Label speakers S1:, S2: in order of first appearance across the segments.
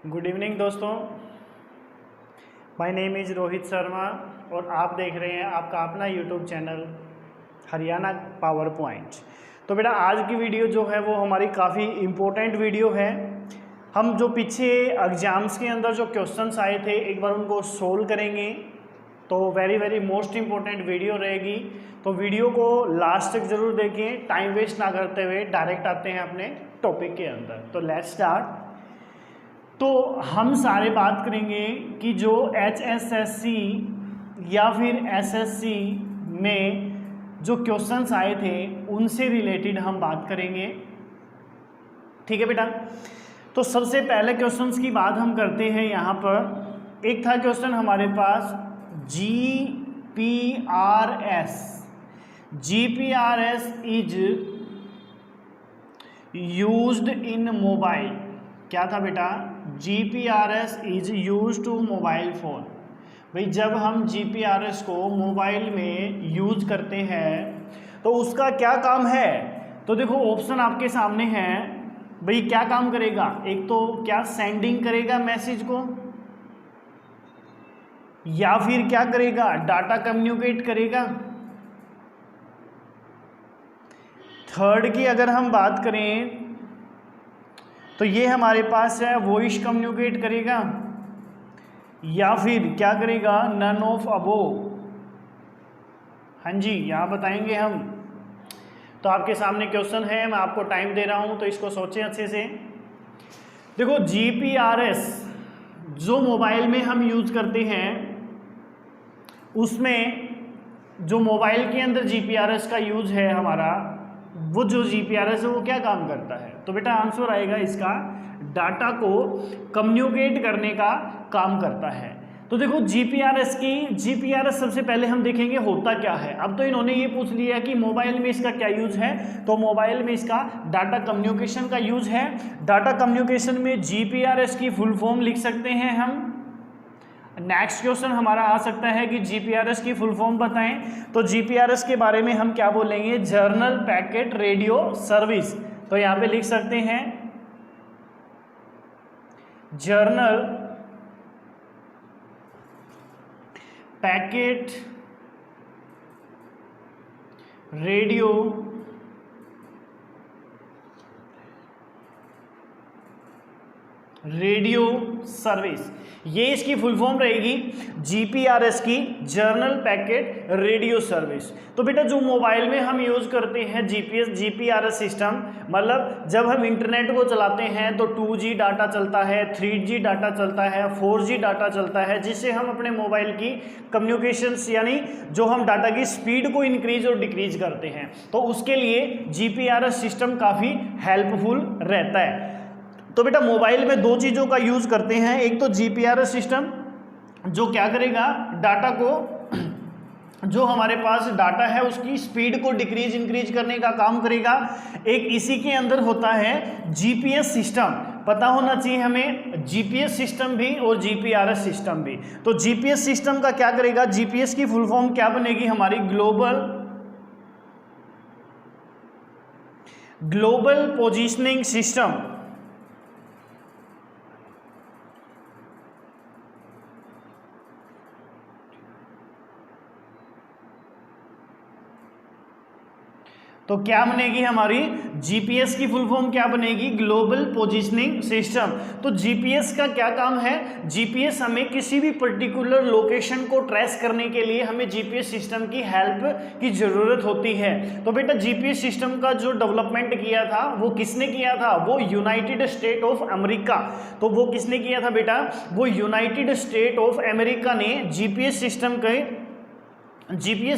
S1: Good evening दोस्तों, my name is Rohit Sharma और आप देख रहे हैं आपका अपना YouTube channel Haryana power point. तो बेटा आज की वीडियो जो है वो हमारी काफ़ी इम्पोर्टेंट वीडियो है। हम जो पीछे एग्ज़ाम्स के अंदर जो क्वेश्चंस आए थे एक बार उनको सोल्व करेंगे, तो वेरी मोस्ट इम्पोर्टेंट वीडियो रहेगी। तो वीडियो को लास्ट तक ज़रूर देखें, टाइम वेस्ट ना करते हुए डायरेक्ट आते हैं अपने टॉपिक के अंदर। तो लेट्स स्टार्ट। तो हम सारे बात करेंगे कि जो HSSC या फिर SSC में जो क्वेश्चंस आए थे उनसे रिलेटेड हम बात करेंगे, ठीक है बेटा। तो सबसे पहले क्वेश्चंस की बात हम करते हैं। यहाँ पर एक था क्वेश्चन हमारे पास GPRS is used in mobile. क्या था बेटा? GPRS is use to mobile phone. भाई जब हम GPRS को मोबाइल में यूज करते हैं तो उसका क्या काम है? तो देखो ऑप्शन आपके सामने हैं। भाई क्या काम करेगा? एक तो क्या सेंडिंग करेगा मैसेज को, या फिर क्या करेगा? डाटा कम्युनिकेट करेगा। थर्ड की अगर हम बात करें तो ये हमारे पास है वॉइस कम्युनिकेट करेगा, या फिर क्या करेगा? None of above. हाँ जी, यहाँ बताएंगे हम। तो आपके सामने क्वेश्चन है, मैं आपको टाइम दे रहा हूँ तो इसको सोचें अच्छे से। देखो GPRS जो मोबाइल में हम यूज करते हैं उसमें जो मोबाइल के अंदर GPRS का यूज है हमारा, वो जो GPRS है वो क्या काम करता है? तो बेटा आंसर आएगा इसका डाटा को कम्युनिकेट करने का काम करता है। तो देखो GPRS सबसे पहले हम देखेंगे होता क्या है। अब तो इन्होंने ये पूछ लिया कि मोबाइल में इसका क्या यूज है, तो मोबाइल में इसका डाटा कम्युनिकेशन का यूज है। डाटा कम्युनिकेशन में GPRS की फुल फॉर्म लिख सकते हैं हम। नेक्स्ट क्वेश्चन हमारा आ सकता है कि GPRS की फुल फॉर्म बताएं। तो GPRS के बारे में हम क्या बोलेंगे? Journal packet radio service. तो यहां पे लिख सकते हैं जर्नल पैकेट रेडियो सर्विस। ये इसकी फुल फॉर्म रहेगी GPRS की, जर्नल पैकेट रेडियो सर्विस। तो बेटा जो मोबाइल में हम यूज करते हैं GPRS सिस्टम, मतलब जब हम इंटरनेट को चलाते हैं तो 2G डाटा चलता है, 3G डाटा चलता है, 4G डाटा चलता है, जिससे हम अपने मोबाइल की कम्युनिकेशंस यानी जो हम डाटा की स्पीड को इंक्रीज और डिक्रीज करते हैं, तो उसके लिए GPRS सिस्टम काफ़ी हेल्पफुल रहता है। तो बेटा मोबाइल में दो चीज़ों का यूज़ करते हैं। एक तो GPRS सिस्टम जो क्या करेगा? डाटा को, जो हमारे पास डाटा है उसकी स्पीड को डिक्रीज इंक्रीज करने का काम करेगा। एक इसी के अंदर होता है GPS सिस्टम। पता होना चाहिए हमें GPS सिस्टम भी और GPRS सिस्टम भी। तो GPS सिस्टम का क्या करेगा? GPS की फुल फॉर्म क्या बनेगी हमारी? Global positioning system. तो क्या बनेगी हमारी? GPS की फुल फॉर्म क्या बनेगी? Global positioning system. तो GPS का क्या काम है? GPS हमें किसी भी पर्टिकुलर लोकेशन को ट्रेस करने के लिए हमें GPS सिस्टम की हेल्प की ज़रूरत होती है। तो बेटा GPS सिस्टम का जो डेवलपमेंट किया था वो किसने किया था? वो यूनाइटेड स्टेट ऑफ अमेरिका। तो वो किसने किया था बेटा? वो यूनाइटेड स्टेट ऑफ अमेरिका ने GPS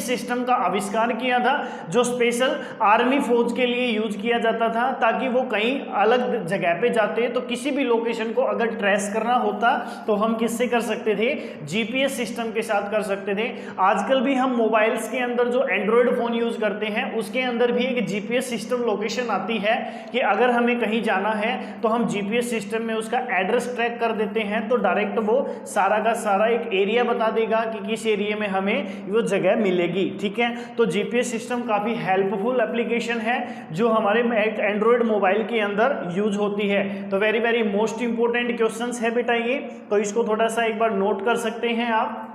S1: सिस्टम का आविष्कार किया था, जो स्पेशल आर्मी फौज के लिए यूज किया जाता था, ताकि वो कहीं अलग जगह पे जाते तो किसी भी लोकेशन को अगर ट्रेस करना होता तो हम किससे कर सकते थे? GPS सिस्टम के साथ कर सकते थे। आजकल भी हम मोबाइल्स के अंदर जो एंड्रॉयड फ़ोन यूज़ करते हैं उसके अंदर भी एक GPS सिस्टम लोकेशन आती है कि अगर हमें कहीं जाना है तो हम GPS सिस्टम में उसका एड्रेस ट्रैक कर देते हैं, तो डायरेक्ट वो सारा का सारा एक एरिया बता देगा कि किस एरिया में हमें वो जगह जगह मिलेगी। ठीक है, तो जीपीएस सिस्टम काफ़ी हेल्पफुल एप्लीकेशन है जो हमारे एंड्रॉयड मोबाइल के अंदर यूज होती है। तो very very most important questions है बेटा ये, तो इसको थोड़ा सा एक बार नोट कर सकते हैं आप।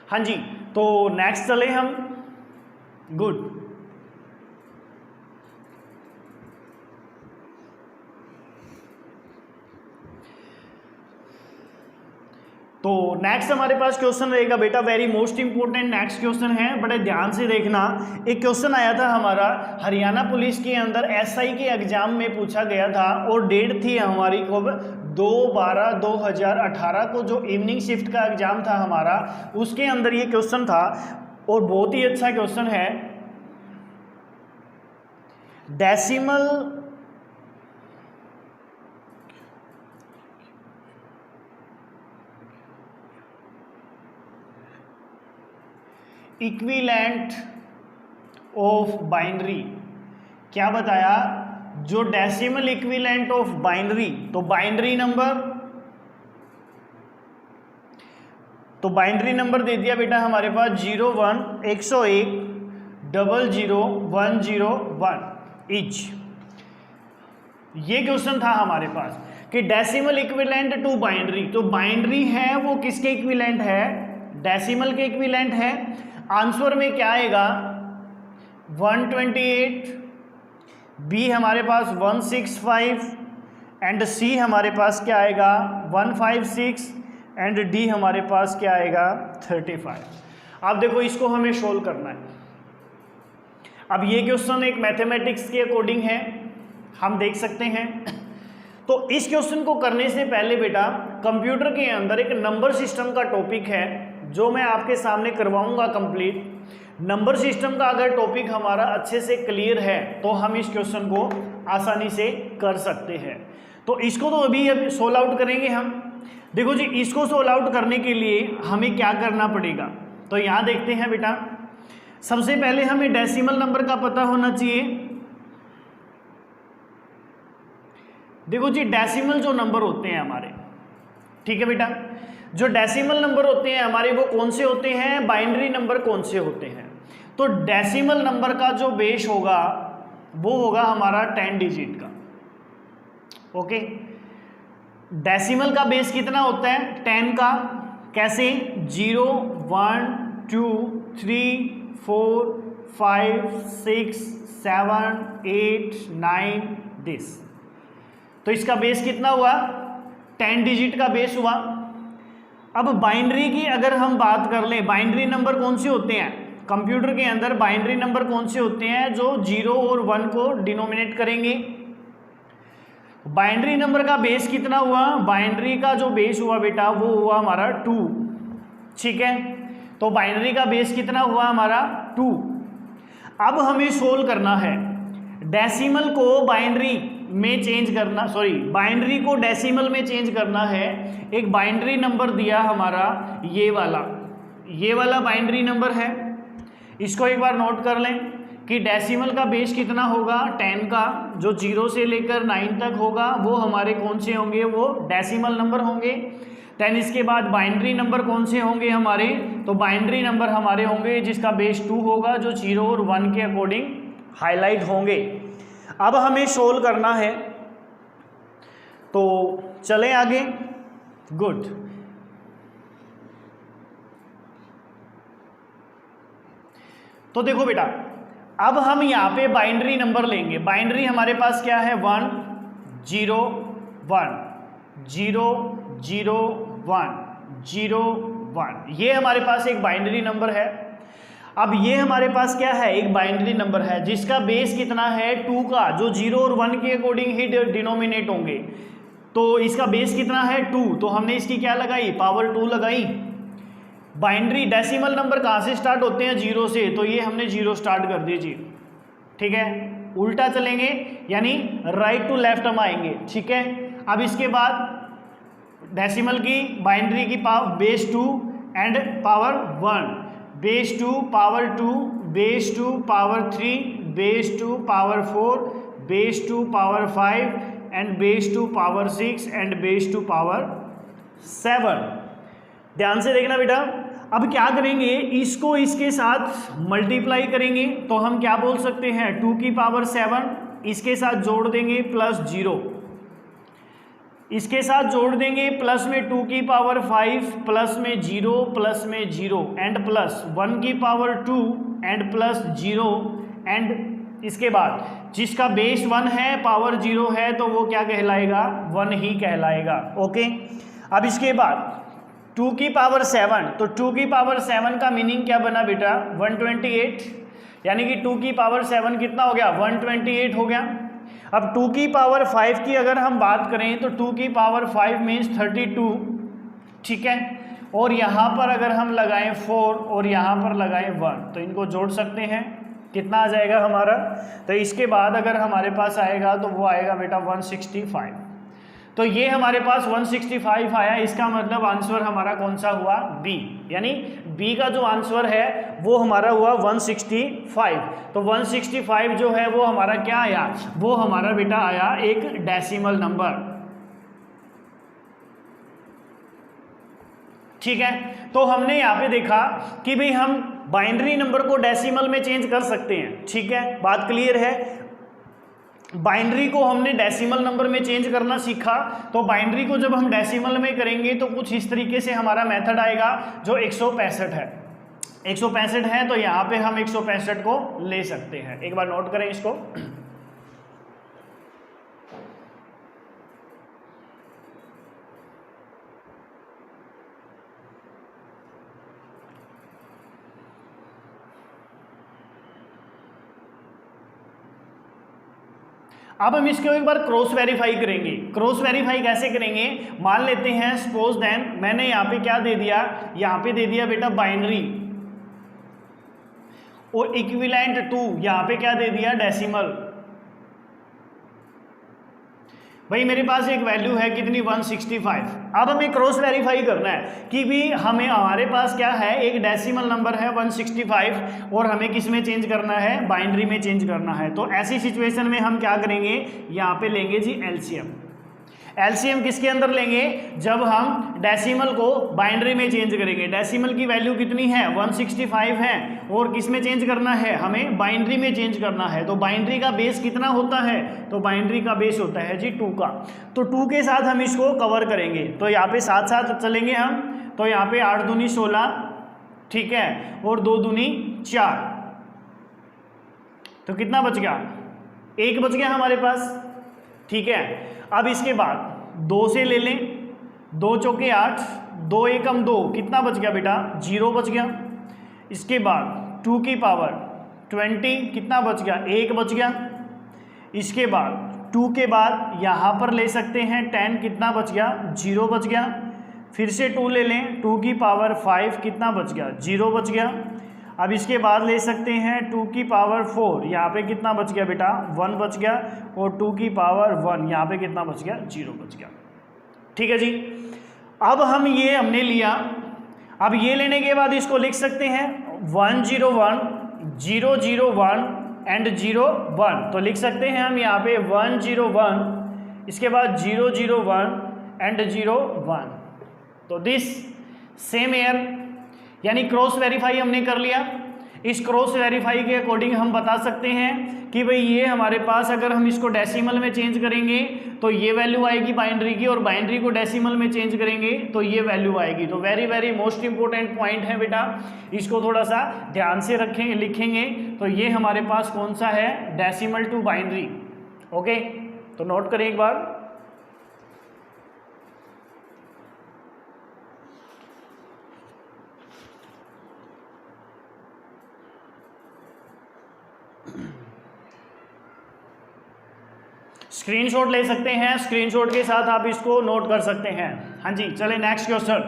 S1: हाँ जी, तो नेक्स्ट चले हम। गुड, तो नेक्स्ट हमारे पास क्वेश्चन रहेगा बेटा, very most important next question है, बड़े ध्यान से देखना। एक क्वेश्चन आया था हमारा हरियाणा पुलिस के अंदर एसआई के एग्जाम में पूछा गया था, और डेट थी हमारी कब, 2/12/2018 को जो इवनिंग शिफ्ट का एग्जाम था हमारा, उसके अंदर ये क्वेश्चन था, और बहुत ही अच्छा क्वेश्चन है। डेसिमल इक्विवेलेंट ऑफ बाइनरी, क्या बताया, जो डेसिमल इक्विवेलेंट ऑफ बाइनरी, तो बाइनरी नंबर दे दिया बेटा हमारे पास 01 101 00 101 इच। ये क्वेश्चन था हमारे पास कि डेसिमल इक्विवेलेंट टू बाइनरी, तो बाइनरी है वो किसके इक्विवेलेंट है, डेसिमल के इक्विवेलेंट है। आंसर में क्या आएगा, 128, बी हमारे पास 165 एंड सी हमारे पास क्या आएगा 156 एंड डी हमारे पास क्या आएगा 35। अब देखो इसको हमें सोल्व करना है। अब ये क्वेश्चन एक मैथमेटिक्स के अकॉर्डिंग है, हम देख सकते हैं। तो इस क्वेश्चन को करने से पहले बेटा कंप्यूटर के अंदर एक नंबर सिस्टम का टॉपिक है जो मैं आपके सामने करवाऊंगा कंप्लीट। नंबर सिस्टम का अगर टॉपिक हमारा अच्छे से क्लियर है तो हम इस क्वेश्चन को आसानी से कर सकते हैं। तो इसको तो अभी सोल्व आउट करेंगे हम। देखो जी, इसको सोल्व आउट करने के लिए हमें क्या करना पड़ेगा, तो यहाँ देखते हैं बेटा। सबसे पहले हमें डेसिमल नंबर का पता होना चाहिए। देखो जी, डेसिमल जो नंबर होते हैं हमारे, ठीक है बेटा, जो डेसिमल नंबर होते हैं हमारे वो कौन से होते हैं, बाइनरी नंबर कौन से होते हैं। तो डेसिमल नंबर का जो बेस होगा वो होगा हमारा 10 डिजिट का। ओके, डेसिमल का बेस कितना होता है 10 का। कैसे, 0 1 2 3 4 5 6 7 8 9 दिस। तो इसका बेस कितना हुआ 10 डिजिट का बेस हुआ। अब बाइनरी की अगर हम बात कर लें, बाइनरी नंबर कौन से होते हैं कंप्यूटर के अंदर, बाइनरी नंबर कौन से होते हैं जो 0 और 1 को डिनोमिनेट करेंगे। बाइनरी नंबर का बेस कितना हुआ, बाइनरी का जो बेस हुआ बेटा वो हुआ हमारा 2। ठीक है, तो बाइनरी का बेस कितना हुआ हमारा 2। अब हमें सोल्व करना है डेसिमल को बाइनरी में चेंज करना, सॉरी बाइनरी को डेसिमल में चेंज करना है। एक बाइनरी नंबर दिया हमारा ये वाला बाइनरी नंबर है, इसको एक बार नोट कर लें कि डेसिमल का बेस कितना होगा 10 का, जो 0 से लेकर 9 तक होगा वो हमारे कौन से होंगे, वो डेसिमल नंबर होंगे। 10 इसके बाद बाइनरी नंबर कौन से होंगे हमारे, तो बाइनरी नंबर हमारे होंगे जिसका बेस 2 होगा, जो 0 और 1 के अकॉर्डिंग हाईलाइट होंगे। अब हमें सोल्व करना है, तो चलें आगे। गुड, तो देखो बेटा, अब हम यहाँ पे बाइनरी नंबर लेंगे। बाइनरी हमारे पास क्या है 1 0 1 0 0 1 0 1, ये हमारे पास एक बाइनरी नंबर है। अब ये हमारे पास क्या है, एक बाइनरी नंबर है जिसका बेस कितना है 2 का, जो 0 और 1 के अकॉर्डिंग ही डिनोमिनेट होंगे। तो इसका बेस कितना है 2, तो हमने इसकी क्या लगाई, पावर 2 लगाई। बाइनरी डेसिमल नंबर कहाँ से स्टार्ट होते हैं 0 से, तो ये हमने 0 स्टार्ट कर दीजिए। ठीक है, उल्टा चलेंगे यानी राइट टू लेफ्ट हम आएंगे। ठीक है, अब इसके बाद डेसिमल की बाइनरी की base 2 and power 1, base 2 power 2, base 2 power 3, base 2 power 4, base two power 5 and base two power 6 एंड बेस टू पावर 7। ध्यान से देखना बेटा, अब क्या करेंगे, इसको इसके साथ मल्टीप्लाई करेंगे तो हम क्या बोल सकते हैं 2 की पावर 7, इसके साथ जोड़ देंगे प्लस 0, इसके साथ जोड़ देंगे प्लस में 2 की पावर 5 प्लस में 0 प्लस में 0 एंड प्लस 1 की पावर 2 एंड प्लस 0 एंड इसके बाद जिसका बेस 1 है पावर 0 है तो वो क्या कहलाएगा 1 ही कहलाएगा। ओके, अब इसके बाद 2 की पावर 7, तो 2 की पावर 7 का मीनिंग क्या बना बेटा 128, यानी कि 2 की पावर 7 कितना हो गया 128 हो गया। अब 2 की पावर 5 की अगर हम बात करें तो 2 की पावर 5 मीन्स 32, ठीक है, और यहाँ पर अगर हम लगाएं 4 और यहाँ पर लगाएं 1 तो इनको जोड़ सकते हैं, कितना आ जाएगा हमारा, तो इसके बाद अगर हमारे पास आएगा तो वो आएगा बेटा 165। तो ये हमारे पास 165 आया, इसका मतलब आंसर हमारा कौन सा हुआ बी, यानी बी का जो आंसर है वो हमारा हुआ 165। तो 165 जो है वो हमारा क्या आया, वो हमारा बेटा आया एक डेसिमल नंबर, ठीक है। तो हमने यहाँ पे देखा कि भाई हम बाइनरी नंबर को डेसिमल में चेंज कर सकते हैं, ठीक है, बात क्लियर है। बाइनरी को हमने डेसिमल नंबर में चेंज करना सीखा, तो बाइनरी को जब हम डेसिमल में करेंगे तो कुछ इस तरीके से हमारा मेथड आएगा जो 165 है। 165 है तो यहाँ पे हम 165 को ले सकते हैं, एक बार नोट करें इसको। अब हम इसको एक बार क्रॉस वेरीफाई करेंगे। क्रॉस वेरीफाई कैसे करेंगे, मान लेते हैं सपोज देन मैंने यहाँ पे क्या दे दिया, यहाँ पे दे दिया बेटा बाइनरी और इक्विवेलेंट टू यहाँ पे क्या दे दिया डेसिमल। भाई मेरे पास एक वैल्यू है कितनी 165। अब हमें क्रॉस वेरीफाई करना है कि भी हमें हमारे पास क्या है एक डेसिमल नंबर है 165 और हमें किस में चेंज करना है बाइनरी में चेंज करना है। तो ऐसी सिचुएशन में हम क्या करेंगे, यहाँ पे लेंगे जी एलसीएम। एलसीएम किसके अंदर लेंगे, जब हम डेसिमल को बाइनरी में चेंज करेंगे। डेसिमल की वैल्यू कितनी है 165 है और किस में चेंज करना है, हमें बाइनरी में चेंज करना है। तो बाइनरी का बेस कितना होता है, तो बाइनरी का बेस होता है जी 2 का। तो 2 के साथ हम इसको कवर करेंगे, तो यहाँ पे साथ साथ चलेंगे हम। तो यहाँ पे 8 दूनी 16, ठीक है, और 2 दूनी 4, तो कितना बच गया 1 बच गया हमारे पास, ठीक है। अब इसके बाद 2 से ले लें, 2 चौके 8, 2 एकम 2, कितना बच गया बेटा 0 बच गया। इसके बाद 2 की पावर 20, कितना बच गया 1 बच गया। इसके बाद 2 के बाद यहाँ पर ले सकते हैं 10, कितना बच गया 0 बच गया। फिर से 2 ले लें, 2 की पावर 5, कितना बच गया 0 बच गया। अब इसके बाद ले सकते हैं 2 की पावर 4, यहाँ पे कितना बच गया बेटा 1 बच गया, और 2 की पावर 1 यहाँ पे कितना बच गया 0 बच गया, ठीक है जी। अब हम ये हमने लिया, अब ये लेने के बाद इसको लिख सकते हैं 101 001 एंड 01, तो लिख सकते हैं हम यहाँ पे 101, इसके बाद 001 एंड 01। तो दिस सेम एयर, यानी क्रॉस वेरीफाई हमने कर लिया। इस क्रॉस वेरीफाई के अकॉर्डिंग हम बता सकते हैं कि भाई ये हमारे पास अगर हम इसको डेसिमल में चेंज करेंगे तो ये वैल्यू आएगी बाइनरी की, और बाइनरी को डेसिमल में चेंज करेंगे तो ये वैल्यू आएगी। तो very very most important point है बेटा, इसको थोड़ा सा ध्यान से रखेंगे, लिखेंगे। तो ये हमारे पास कौन सा है डेसिमल टू बाइनरी, ओके, तो नोट करें एक बार। स्क्रीनशॉट ले सकते हैं, स्क्रीनशॉट के साथ आप इसको नोट कर सकते हैं। हाँ जी, चले नेक्स्ट क्वेश्चन।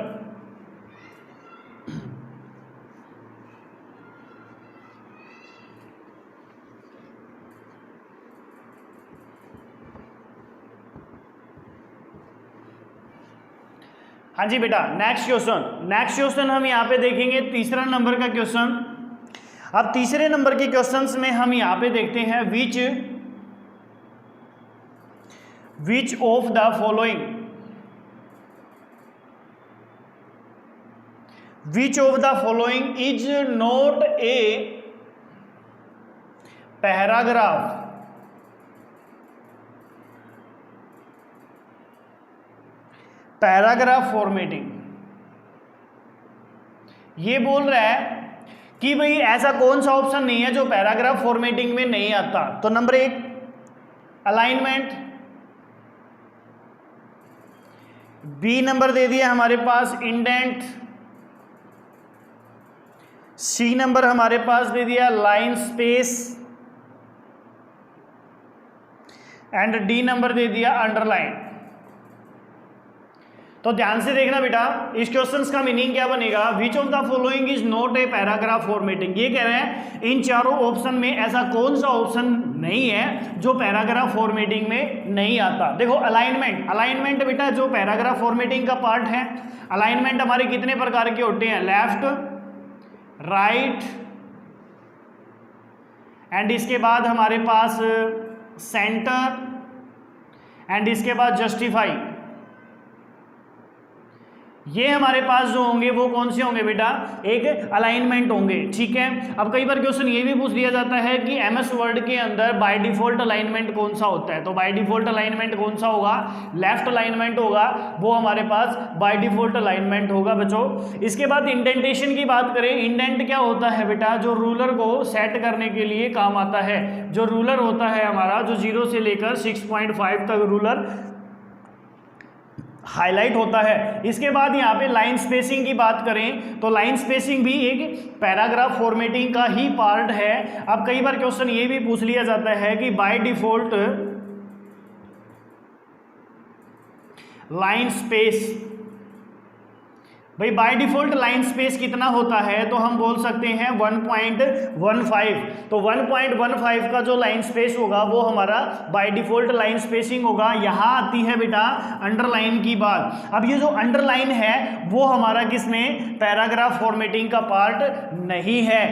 S1: हाँ जी बेटा, नेक्स्ट क्वेश्चन हम यहाँ पे देखेंगे तीसरा नंबर का क्वेश्चन। अब तीसरे नंबर के क्वेश्चंस में हम यहाँ पे देखते हैं which which of the following, which of the following is not a paragraph, paragraph formatting. ये बोल रहा है कि भाई ऐसा कौन सा ऑप्शन नहीं है जो पैराग्राफ फॉर्मेटिंग में नहीं आता। तो नंबर 1 अलाइनमेंट, बी नंबर दे दिया हमारे पास इंडेंट, सी नंबर हमारे पास दे दिया line space, and D number दे दिया अंडरलाइन। तो ध्यान से देखना बेटा, इस क्वेश्चंस का मीनिंग क्या बनेगा, विच of the following is not a paragraph formatting. ये कह रहे हैं इन चारों ऑप्शन में ऐसा कौन सा ऑप्शन नहीं है जो पैराग्राफ फॉर्मेटिंग में नहीं आता। देखो अलाइनमेंट, अलाइनमेंट बेटा जो पैराग्राफ फॉर्मेटिंग का पार्ट है। अलाइनमेंट हमारे कितने प्रकार के होते हैं, लेफ्ट, राइट, एंड इसके बाद हमारे पास सेंटर, एंड इसके बाद जस्टिफाई। ये हमारे पास जो होंगे वो कौन से होंगे बेटा, एक अलाइनमेंट होंगे। ठीक है, अब कई बार क्वेश्चन ये भी पूछ लिया जाता है कि एमएस वर्ड के अंदर बाय डिफॉल्ट अलाइनमेंट कौन सा होता है। तो बाय डिफॉल्ट अलाइनमेंट कौन सा होगा, लेफ्ट अलाइनमेंट होगा, वो हमारे पास बाय डिफॉल्ट अलाइनमेंट होगा बच्चों। इसके बाद इंडेंटेशन की बात करें, इंडेंट क्या होता है बेटा, जो रूलर को सेट करने के लिए काम आता है। जो रूलर होता है हमारा, जो 0 से लेकर 6.5 तक रूलर हाईलाइट होता है। इसके बाद यहाँ पे लाइन स्पेसिंग की बात करें तो लाइन स्पेसिंग भी एक पैराग्राफ फॉर्मेटिंग का ही पार्ट है। अब कई बार क्वेश्चन ये भी पूछ लिया जाता है कि बाय डिफॉल्ट लाइन स्पेस, भाई बाय डिफॉल्ट लाइन स्पेस कितना होता है, तो हम बोल सकते हैं 1.15। तो 1.15 का जो लाइन स्पेस होगा वो हमारा बाय डिफॉल्ट लाइन स्पेसिंग होगा। यहाँ आती है बेटा अंडरलाइन की बात। अब ये जो अंडरलाइन है वो हमारा किसमें, पैराग्राफ फॉर्मेटिंग का पार्ट नहीं है।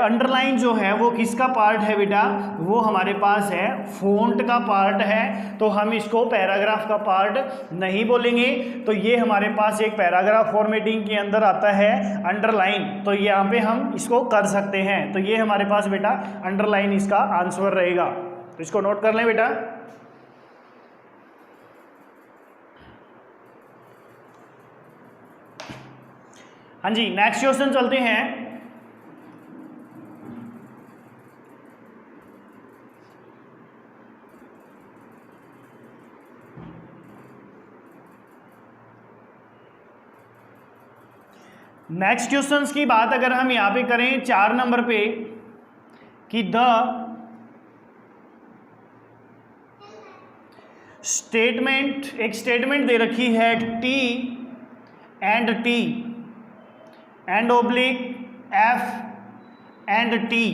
S1: अंडरलाइन जो है वो किसका पार्ट है बेटा, वो हमारे पास है फॉन्ट का पार्ट है। तो हम इसको पैराग्राफ का पार्ट नहीं बोलेंगे। तो ये हमारे पास एक पैराग्राफ फॉर्मेटिंग के अंदर आता है अंडरलाइन। तो यहाँ पे हम इसको कर सकते हैं। तो ये हमारे पास बेटा अंडरलाइन इसका आंसर रहेगा। तो इसको नोट कर लें बेटा। हाँ जी, नेक्स्ट क्वेश्चन चलते हैं। नेक्स्ट क्वेश्चंस की बात अगर हम यहाँ पे करें 4 नंबर पे कि द स्टेटमेंट, एक स्टेटमेंट दे रखी है T and oblique F and T,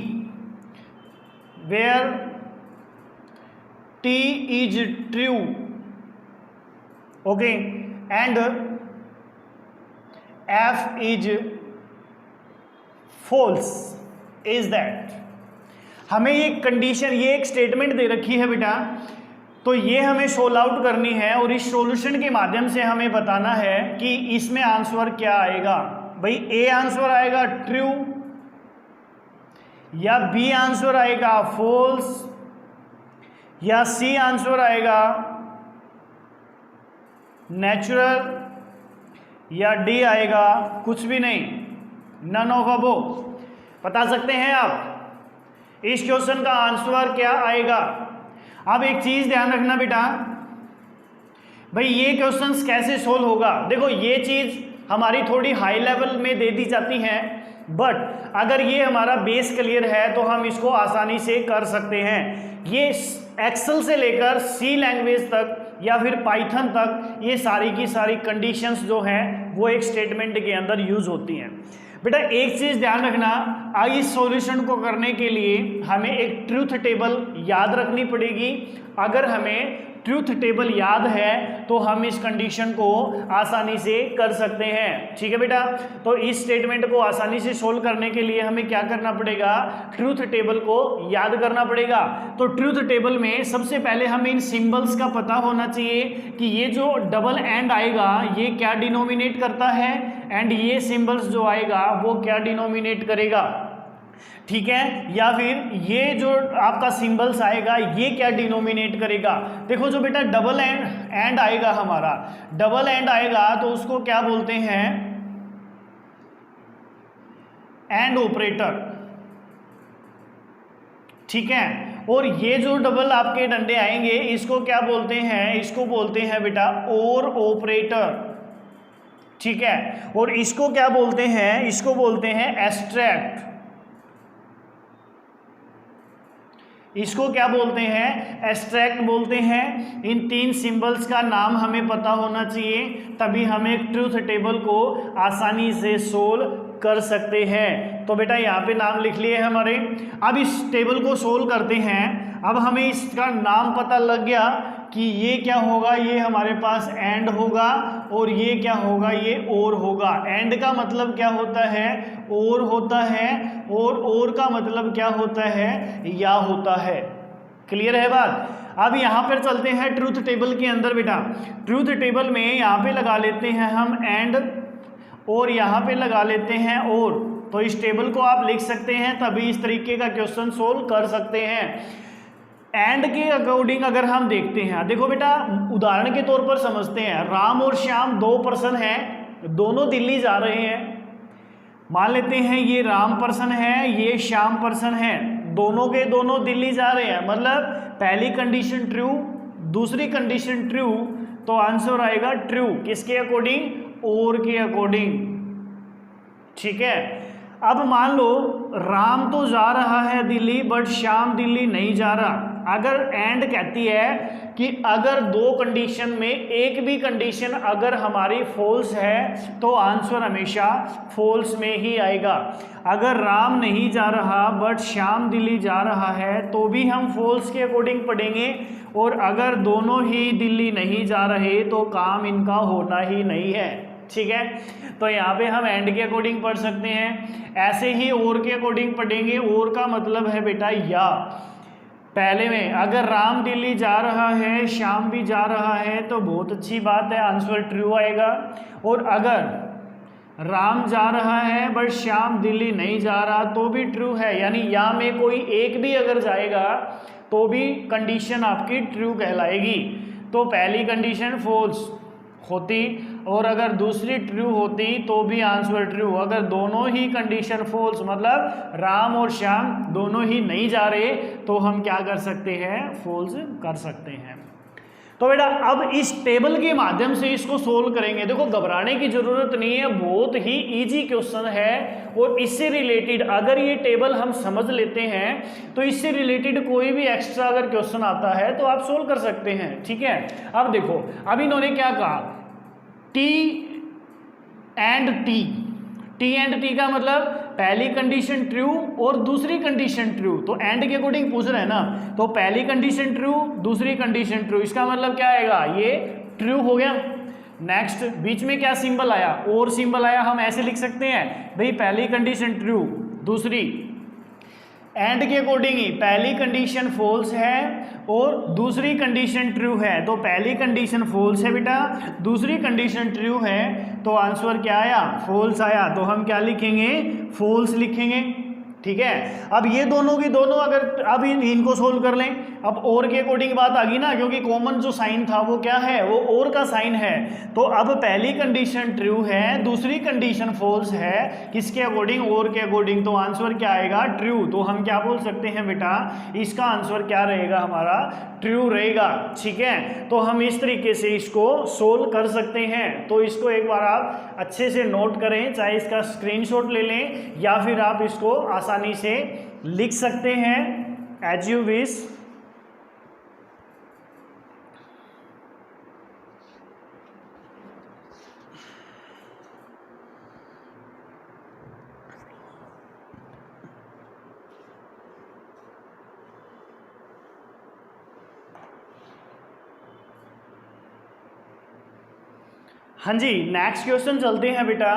S1: where T is true, okay, and F is false, is that। हमें ये कंडीशन, ये एक स्टेटमेंट दे रखी है बेटा, तो ये हमें सोल्व आउट करनी है और इस सॉल्यूशन के माध्यम से हमें बताना है कि इसमें आंसर क्या आएगा। भाई ए आंसर आएगा ट्रू, या बी आंसर आएगा फॉल्स, या सी आंसर आएगा नेचुरल, या डी आएगा कुछ भी नहीं, नन ऑफ अबो। बता सकते हैं आप इस क्वेश्चन का आंसर क्या आएगा। अब एक चीज ध्यान रखना बेटा, भाई ये क्वेश्चंस कैसे सोल्व होगा। देखो ये चीज हमारी थोड़ी हाई लेवल में दे दी जाती है, बट अगर ये हमारा बेस क्लियर है तो हम इसको आसानी से कर सकते हैं। ये एक्सेल से लेकर सी लैंग्वेज तक या फिर पाइथन तक ये सारी की सारी कंडीशंस जो हैं वो एक स्टेटमेंट के अंदर यूज होती हैं। बेटा एक चीज़ ध्यान रखना, इस सॉल्यूशन को करने के लिए हमें एक ट्रूथ टेबल याद रखनी पड़ेगी। अगर हमें ट्रूथ टेबल याद है तो हम इस कंडीशन को आसानी से कर सकते हैं। ठीक है बेटा, तो इस स्टेटमेंट को आसानी से सोल्व करने के लिए हमें क्या करना पड़ेगा, ट्रूथ टेबल को याद करना पड़ेगा। तो ट्रूथ टेबल में सबसे पहले हमें इन सिंबल्स का पता होना चाहिए कि ये जो डबल एंड आएगा ये क्या डिनोमिनेट करता है, एंड ये सिंबल्स जो आएगा वो क्या डिनोमिनेट करेगा। ठीक है, या फिर ये जो आपका सिंबल्स आएगा ये क्या डिनोमिनेट करेगा। देखो जो बेटा डबल एंड आएगा, हमारा डबल एंड आएगा तो उसको क्या बोलते हैं, एंड ऑपरेटर। ठीक है, और ये जो डबल आपके डंडे आएंगे इसको क्या बोलते हैं, इसको बोलते हैं बेटा और ऑपरेटर। ठीक है, और इसको क्या बोलते हैं, इसको बोलते हैं एब्स्ट्रैक्ट। इसको क्या बोलते हैं, एब्स्ट्रैक्ट बोलते हैं। इन तीन सिंबल्स का नाम हमें पता होना चाहिए, तभी हम एक ट्रूथ टेबल को आसानी से सोल्व कर सकते हैं। तो बेटा यहाँ पे नाम लिख लिए हमारे। अब इस टेबल को सोल्व करते हैं। अब हमें इसका नाम पता लग गया कि ये क्या होगा, ये हमारे पास एंड होगा, और ये क्या होगा, ये और होगा। एंड का मतलब क्या होता है, और होता है, और का मतलब क्या होता है, या होता है। क्लियर है बात। अब यहाँ पर चलते हैं ट्रूथ टेबल के अंदर बेटा। ट्रूथ टेबल में यहाँ पे लगा लेते हैं हम एंड, और यहाँ पे लगा लेते हैं और। तो इस टेबल को आप लिख सकते हैं, तभी इस तरीके का क्वेश्चन सोल्व कर सकते हैं। एंड के अकॉर्डिंग अगर हम देखते हैं, देखो बेटा उदाहरण के तौर पर समझते हैं, राम और श्याम दो पर्सन हैं, दोनों दिल्ली जा रहे हैं। मान लेते हैं ये राम पर्सन है, ये श्याम पर्सन है, दोनों के दोनों दिल्ली जा रहे हैं। मतलब पहली कंडीशन ट्रू, दूसरी कंडीशन ट्रू, तो आंसर आएगा ट्रू। किसके अकॉर्डिंग, और के अकॉर्डिंग। ठीक है, अब मान लो राम तो जा रहा है दिल्ली बट श्याम दिल्ली नहीं जा रहा। अगर एंड कहती है कि अगर दो कंडीशन में एक भी कंडीशन अगर हमारी फॉल्स है तो आंसर हमेशा फॉल्स में ही आएगा। अगर राम नहीं जा रहा बट श्याम दिल्ली जा रहा है तो भी हम फॉल्स के अकॉर्डिंग पढ़ेंगे, और अगर दोनों ही दिल्ली नहीं जा रहे तो काम इनका होना ही नहीं है। ठीक है, तो यहाँ पे हम एंड के अकॉर्डिंग पढ़ सकते हैं। ऐसे ही और के अकॉर्डिंग पढ़ेंगे। और का मतलब है बेटा या। पहले में अगर राम दिल्ली जा रहा है, श्याम भी जा रहा है, तो बहुत अच्छी बात है, आंसर ट्रू आएगा। और अगर राम जा रहा है बट श्याम दिल्ली नहीं जा रहा तो भी ट्रू है, यानी या में कोई एक भी अगर जाएगा तो भी कंडीशन आपकी ट्रू कहलाएगी। तो पहली कंडीशन फॉल्स होती और अगर दूसरी ट्रू होती तो भी आंसर ट्रू। अगर दोनों ही कंडीशन फॉल्स मतलब राम और श्याम दोनों ही नहीं जा रहे तो हम क्या कर सकते हैं, फॉल्स कर सकते हैं। तो बेटा अब इस टेबल के माध्यम से इसको सोल्व करेंगे। देखो घबराने की जरूरत नहीं है, बहुत ही इजी क्वेश्चन है। और इससे रिलेटेड अगर ये टेबल हम समझ लेते हैं तो इससे रिलेटेड कोई भी एक्स्ट्रा अगर क्वेश्चन आता है तो आप सोल्व कर सकते हैं। ठीक है, अब देखो अब इन्होंने क्या कहा, T and T. T and T का मतलब पहली कंडीशन ट्रू और दूसरी कंडीशन ट्रू, तो एंड के अकॉर्डिंग पूछ रहे हैं ना, तो पहली कंडीशन ट्रू दूसरी कंडीशन ट्रू, इसका मतलब क्या आएगा, ये ट्रू हो गया। नेक्स्ट बीच में क्या सिंबल आया, और सिंबल आया, हम ऐसे लिख सकते हैं भाई पहली कंडीशन ट्रू दूसरी, एंड के अकॉर्डिंग ही पहली कंडीशन फॉल्स है और दूसरी कंडीशन ट्रू है। तो पहली कंडीशन फॉल्स है बेटा, दूसरी कंडीशन ट्रू है, तो आंसर क्या आया, फॉल्स आया। तो हम क्या लिखेंगे, फॉल्स लिखेंगे। ठीक है, अब ये दोनों की दोनों अगर अब इनको सोल्व कर लें, अब और के अकॉर्डिंग बात आ गई ना, क्योंकि कॉमन जो साइन था वो क्या है, वो और का साइन है। तो अब पहली कंडीशन ट्रू है, दूसरी कंडीशन फॉल्स है, किसके अकॉर्डिंग, और के अकॉर्डिंग, तो आंसर क्या आएगा, ट्रू। तो हम क्या बोल सकते हैं बेटा, इसका आंसर क्या रहेगा हमारा, ट्रू रहेगा। ठीक है, तो हम इस तरीके से इसको सोल्व कर सकते हैं। तो इसको एक बार आप अच्छे से नोट करें, चाहे इसका स्क्रीनशॉट ले लें या फिर आप इसको आसानी से लिख सकते हैं, एज यू विश। हाँ जी, नेक्स्ट क्वेश्चन चलते हैं बेटा।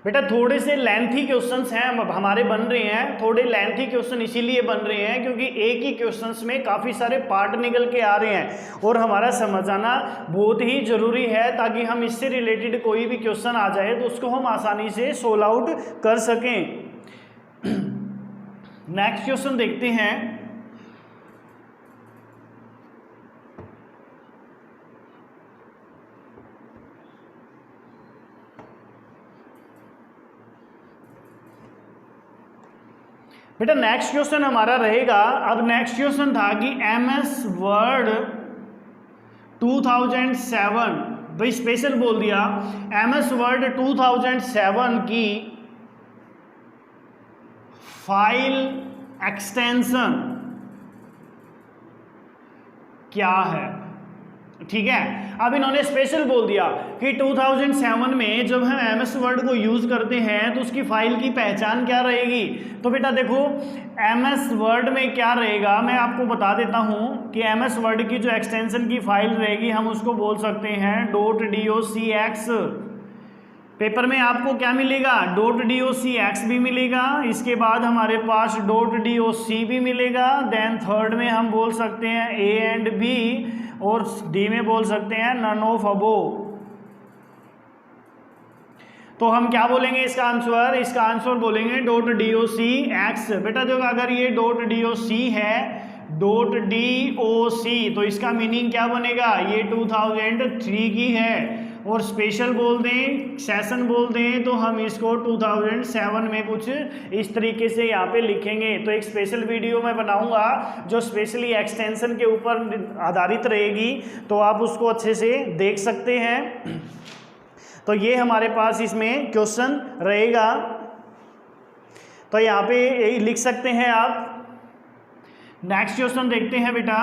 S1: बेटा थोड़े से लेंथी क्वेश्चंस हैं अब हमारे बन रहे हैं, थोड़े लेंथी क्वेश्चन इसीलिए बन रहे हैं क्योंकि एक ही क्वेश्चंस में काफ़ी सारे पार्ट निकल के आ रहे हैं और हमारा समझाना बहुत ही ज़रूरी है ताकि हम इससे रिलेटेड कोई भी क्वेश्चन आ जाए तो उसको हम आसानी से सोल्व आउट कर सकें। नेक्स्ट क्वेश्चन देखते हैं। बेटा नेक्स्ट क्वेश्चन हमारा रहेगा, अब नेक्स्ट क्वेश्चन था कि MS वर्ड 2007, भाई स्पेशल बोल दिया, MS वर्ड 2007 की फाइल एक्सटेंशन क्या है। ठीक है, अब इन्होंने स्पेशल बोल दिया कि 2007 में जब हम MS वर्ड को यूज करते हैं तो उसकी फाइल की पहचान क्या रहेगी। तो बेटा देखो MS वर्ड में क्या रहेगा, मैं आपको बता देता हूं कि MS वर्ड की जो एक्सटेंशन की फाइल रहेगी हम उसको बोल सकते हैं .docx। पेपर में आपको क्या मिलेगा, .docx भी मिलेगा, इसके बाद हमारे पास .doc भी मिलेगा, देन थर्ड में हम बोल सकते हैं A एंड B और डी में बोल सकते हैं नन ऑफ अबो। तो हम क्या बोलेंगे इसका आंसर, इसका आंसर बोलेंगे .docx। बेटा देखो अगर ये .doc है, .doc तो इसका मीनिंग क्या बनेगा, ये 2003 की है और स्पेशल बोल दें, सेशन बोल दें तो हम इसको 2007 में कुछ इस तरीके से यहाँ पे लिखेंगे। तो एक स्पेशल वीडियो मैं बनाऊंगा जो स्पेशली एक्सटेंशन के ऊपर आधारित रहेगी, तो आप उसको अच्छे से देख सकते हैं। तो ये हमारे पास इसमें क्वेश्चन रहेगा, तो यहाँ पे लिख सकते हैं आप। नेक्स्ट क्वेश्चन देखते हैं बेटा।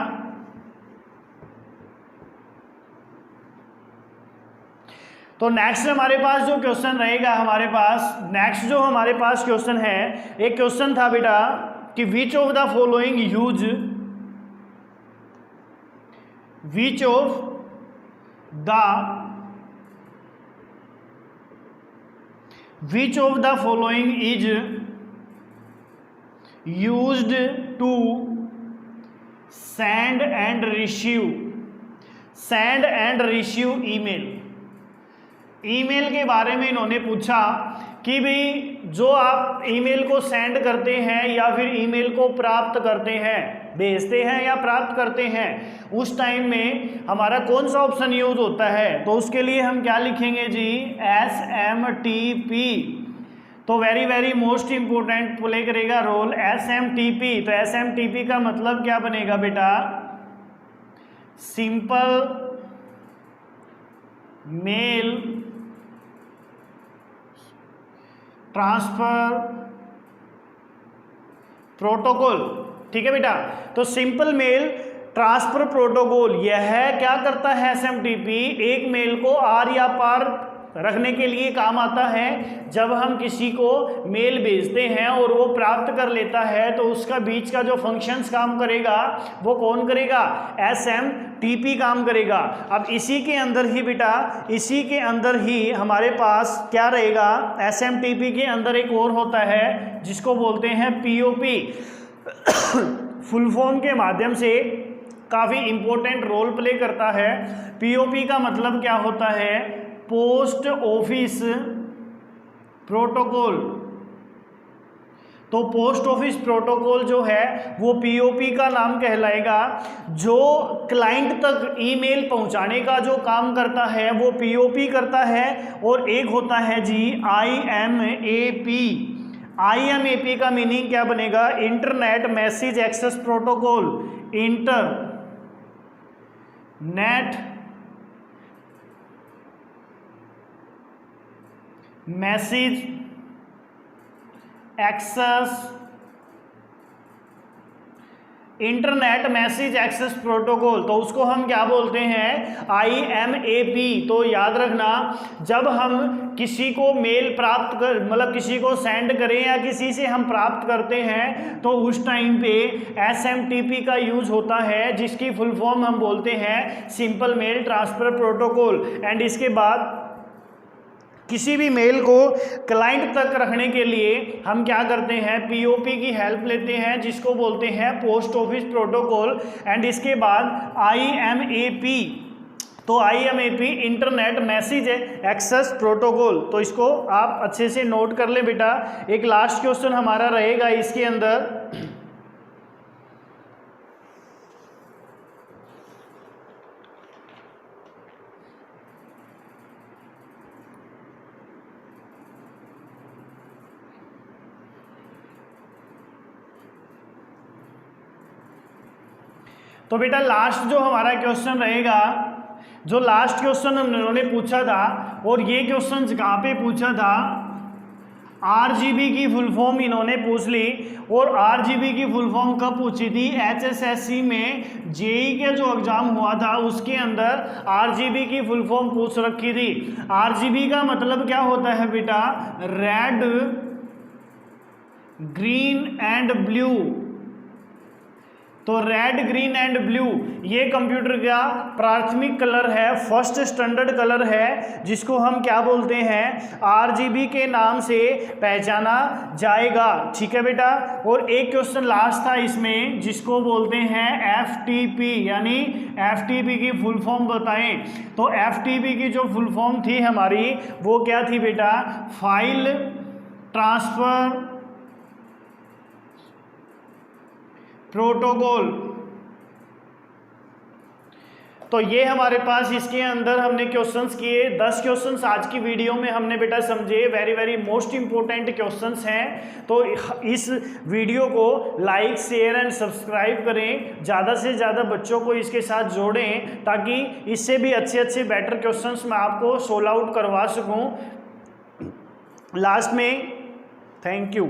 S1: तो नेक्स्ट हमारे पास जो क्वेश्चन रहेगा, हमारे पास नेक्स्ट जो हमारे पास क्वेश्चन है, एक क्वेश्चन था बेटा कि which of the following use, which of the following is used to send and receive email. Email के बारे में इन्होंने पूछा कि भाई जो आप ईमेल को सेंड करते हैं या फिर ईमेल को प्राप्त करते हैं, भेजते हैं या प्राप्त करते हैं, उस टाइम में हमारा कौन सा ऑप्शन यूज होता है। तो उसके लिए हम क्या लिखेंगे जी, SMTP। तो very very most important play करेगा रोल SMTP। तो SMTP का मतलब क्या बनेगा बेटा, सिंपल मेल ट्रांसफर प्रोटोकॉल। ठीक है बेटा, तो सिंपल मेल ट्रांसफर प्रोटोकॉल यह क्या करता है, SMTP एक मेल को आर या पार रखने के लिए काम आता है। जब हम किसी को मेल भेजते हैं और वो प्राप्त कर लेता है तो उसका बीच का जो फंक्शंस काम करेगा वो कौन करेगा, SMTP काम करेगा। अब इसी के अंदर ही बेटा, इसी के अंदर ही हमारे पास क्या रहेगा, SMTP के अंदर एक और होता है जिसको बोलते हैं POP। फुल फॉर्म के माध्यम से काफ़ी इंपॉर्टेंट रोल प्ले करता है। POP का मतलब क्या होता है, पोस्ट ऑफिस प्रोटोकॉल। तो पोस्ट ऑफिस प्रोटोकॉल जो है वो POP का नाम कहलाएगा। जो क्लाइंट तक ईमेल पहुंचाने का जो काम करता है वो POP करता है। और एक होता है जी IMAP। IMAP का मीनिंग क्या बनेगा, internet message access protocol. Internet message access internet message access protocol, तो उसको हम क्या बोलते हैं, IMAP। तो याद रखना, जब हम किसी को मेल प्राप्त कर मतलब किसी को सेंड करें या किसी से हम प्राप्त करते हैं तो उस टाइम पे SMTP का यूज होता है, जिसकी फुल फॉर्म हम बोलते हैं simple mail transfer protocol. And इसके बाद किसी भी मेल को क्लाइंट तक रखने के लिए हम क्या करते हैं, POP की हेल्प लेते हैं, जिसको बोलते हैं पोस्ट ऑफिस प्रोटोकॉल। एंड इसके बाद IMAP, तो IMAP internet message access protocol. तो इसको आप अच्छे से नोट कर ले बेटा। एक लास्ट क्वेश्चन हमारा रहेगा इसके अंदर, तो बेटा लास्ट जो हमारा क्वेश्चन रहेगा, जो लास्ट क्वेश्चन उन्होंने पूछा था, और ये क्वेश्चन कहाँ पे पूछा था, RGB की फुल फॉर्म इन्होंने पूछ ली। और RGB की फुल फॉर्म कब पूछी थी, HSSC में JEE के जो एग्जाम हुआ था उसके अंदर RGB की फुल फॉर्म पूछ रखी थी। RGB का मतलब क्या होता है बेटा, रेड, ग्रीन एंड ब्लू। तो रेड, ग्रीन एंड ब्लू ये कंप्यूटर का प्राथमिक कलर है, फर्स्ट स्टैंडर्ड कलर है, जिसको हम क्या बोलते हैं, RGB के नाम से पहचाना जाएगा। ठीक है बेटा। और एक क्वेश्चन लास्ट था इसमें, जिसको बोलते हैं FTP, यानी FTP की फुल फॉर्म बताएं। तो FTP की जो फुल फॉर्म थी हमारी, वो क्या थी बेटा, फाइल ट्रांसफर प्रोटोकॉल। तो ये हमारे पास इसके अंदर हमने क्वेश्चंस किए, 10 क्वेश्चंस आज की वीडियो में हमने बेटा समझे, very very most important questions हैं। तो इस वीडियो को लाइक, शेयर एंड सब्सक्राइब करें, ज़्यादा से ज़्यादा बच्चों को इसके साथ जोड़ें, ताकि इससे भी अच्छे बेटर क्वेश्चंस मैं आपको सोल्व आउट करवा सकूं। लास्ट में थैंक यू।